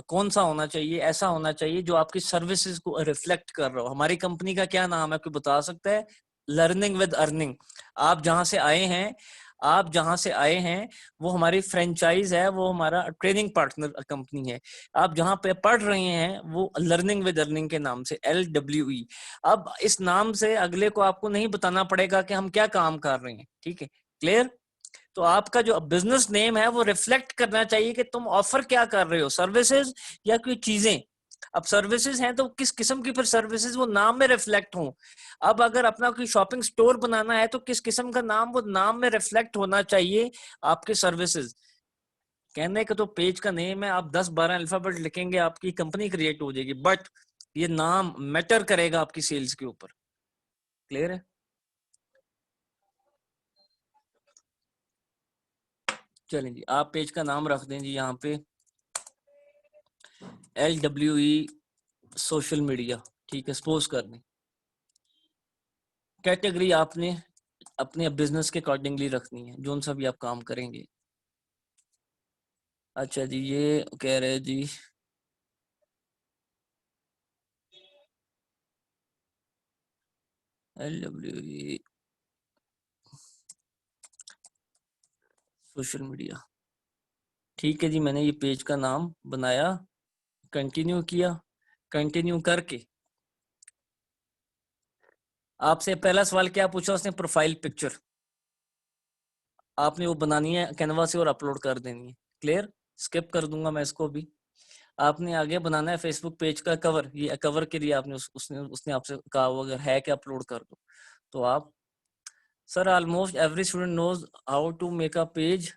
कौन सा होना चाहिए? ऐसा होना चाहिए जो आपकी सर्विसेज को रिफ्लेक्ट कर रहा हो। हमारी कंपनी का क्या नाम है, कोई बता सकता है? Learning with earning. आप जहां से आए हैं वो हमारी फ्रेंचाइज है, वो हमारा ट्रेनिंग पार्टनर कंपनी है। आप जहां पे पढ़ रहे हैं वो लर्निंग विद अर्निंग के नाम से, LWE। अब इस नाम से अगले को आपको नहीं बताना पड़ेगा कि हम क्या काम कर रहे हैं, ठीक है? क्लियर? तो आपका जो बिजनेस नेम है वो रिफ्लेक्ट करना चाहिए कि तुम ऑफर क्या कर रहे हो, सर्विसेज या कोई चीजें। अब सर्विसेज हैं तो किस किस्म की फिर सर्विसेज वो नाम में रिफ्लेक्ट हो। अब अगर अपना कोई शॉपिंग स्टोर बनाना है तो किस किस्म का नाम वो नाम में रिफ्लेक्ट होना चाहिए आपके सर्विसेज। कहने का तो पेज का नेम है, आप 10-12 अल्फाबेट लिखेंगे आपकी कंपनी क्रिएट हो जाएगी, बट ये नाम मैटर करेगा आपकी सेल्स के ऊपर। क्लियर है? चलें जी, आप पेज का नाम रख दें जी यहाँ पे LWE सोशल मीडिया, ठीक है? सपोज कर दें। कैटेगरी आपने अपने बिजनेस के अकॉर्डिंगली रखनी है, जो सा भी आप काम करेंगे। अच्छा जी, ये कह रहे हैं जी LWE सोशल मीडिया, ठीक है जी। मैंने ये पेज का नाम बनाया, कंटिन्यू किया। कंटिन्यू करके आपसे पहला सवाल क्या पूछा उसने? प्रोफाइल पिक्चर आपने वो बनानी है कैनवा से और अपलोड कर देनी है। क्लियर? स्किप कर दूंगा मैं इसको भी। आपने आगे बनाना है फेसबुक पेज का कवर। ये कवर के लिए आपने उसने आपसे कहा अगर है कि अपलोड कर दो, तो आप sir almost every student knows how to make a page.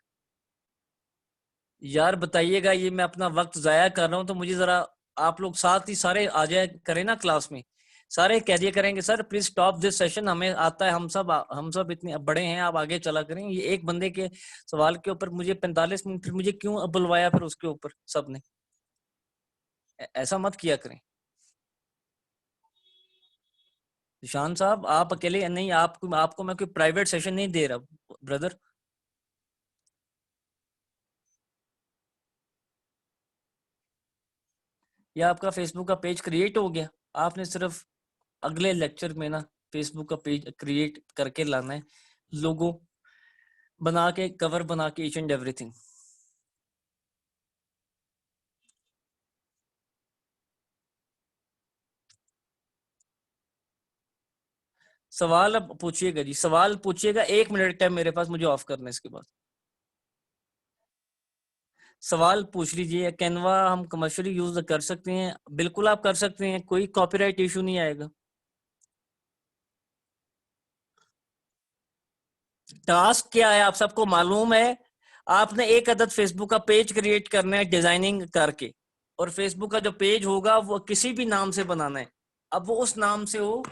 यार बताइएगा, ये मैं अपना वक्त जाया कर रहा हूँ, तो मुझे जरा आप लोग साथ ही सारे आ जाए करें ना क्लास में। सारे कह दिया करेंगे sir please stop this session, हमें आता है, हम सब इतने बड़े हैं, आप आगे चला करें। ये एक बंदे के सवाल के ऊपर मुझे 45 मिनट फिर मुझे क्यों बुलवाया फिर उसके ऊपर सबने? ऐसा मत किया करें। निशान साहब आप अकेले नहीं, आपको मैं कोई प्राइवेट सेशन नहीं दे रहा ब्रदर। या आपका फेसबुक का पेज क्रिएट हो गया? आपने सिर्फ अगले लेक्चर में ना फेसबुक का पेज क्रिएट करके लाना है, लोगो बना के, कवर बना के, ईच एंड एवरीथिंग। सवाल अब पूछिएगा जी, सवाल पूछिएगा। 1 मिनट टाइम मेरे पास, मुझे ऑफ करना है इसके बाद। सवाल पूछ लीजिए। कैनवा हम कमर्शियली यूज कर सकते हैं? बिल्कुल आप कर सकते हैं, कोई कॉपीराइट इशू नहीं आएगा। टास्क क्या है आप सबको मालूम है? आपने एक अदद फेसबुक का पेज क्रिएट करना है डिजाइनिंग करके, और फेसबुक का जो पेज होगा वो किसी भी नाम से बनाना है। अब वो उस नाम से हो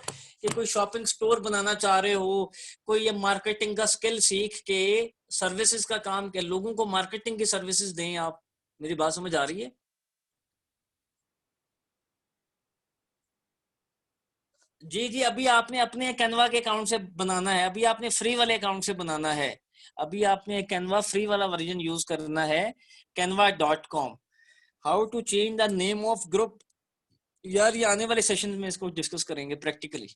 कि कोई शॉपिंग स्टोर बनाना चाह रहे हो, कोई ये मार्केटिंग का स्किल सीख के सर्विसेज का काम के लोगों को मार्केटिंग की सर्विसेज दें आप। मेरी बात समझ आ रही है? जी जी, अभी आपने अपने कैनवा के अकाउंट से बनाना है, अभी आपने फ्री वाले अकाउंट से बनाना है। अभी आपने कैनवा फ्री वाला वर्जन यूज करना है, canva.com। How to change the name of group, यार ये आने वाले सेशन में इसको डिस्कस करेंगे प्रैक्टिकली।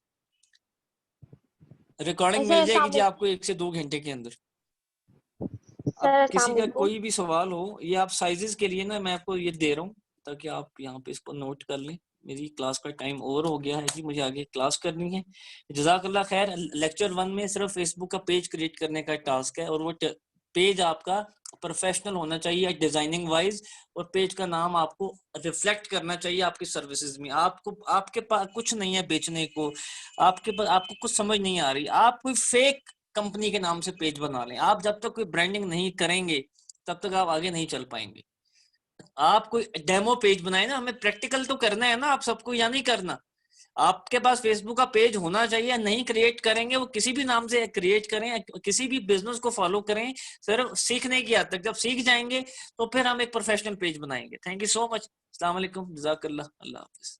रिकॉर्डिंग सर मिल अस्सलाम जाएगी जी वालेकुम। आपको 1 से 2 घंटे के अंदर। सर अब अस्सलाम किसी का वालेकुम। कोई भी सवाल हो, ये आप साइजेस के लिए ना मैं आपको ये दे रहा हूँ ताकि आप यहाँ पे इसको नोट कर लें। मेरी क्लास का टाइम ओवर हो गया है जी, मुझे आगे क्लास करनी है। जज़ाकल्लाह खैर। लेक्चर 1 में सिर्फ फेसबुक का पेज क्रिएट करने का टास्क है, और वो पेज आपका प्रोफेशनल होना चाहिए डिजाइनिंग वाइज, और पेज का नाम आपको रिफ्लेक्ट करना चाहिए आपकी सर्विसेज में। आपके पास कुछ नहीं है बेचने को, आपके पास आपको कुछ समझ नहीं आ रही, आप कोई फेक कंपनी के नाम से पेज बना लें। आप जब तक कोई ब्रांडिंग नहीं करेंगे तब तक आप आगे नहीं चल पाएंगे। आप कोई डेमो पेज बनाए ना, हमें प्रैक्टिकल तो करना है ना, आप सबको या नहीं करना। आपके पास फेसबुक का पेज होना चाहिए, नहीं क्रिएट करेंगे वो किसी भी नाम से क्रिएट करें, किसी भी बिजनेस को फॉलो करें, सिर्फ सीखने की हद तक। जब सीख जाएंगे तो फिर हम एक प्रोफेशनल पेज बनाएंगे। Thank you so much. अस्सलाम वालेकुम, जज़ाकल्लाह, अल्लाह हाफिज।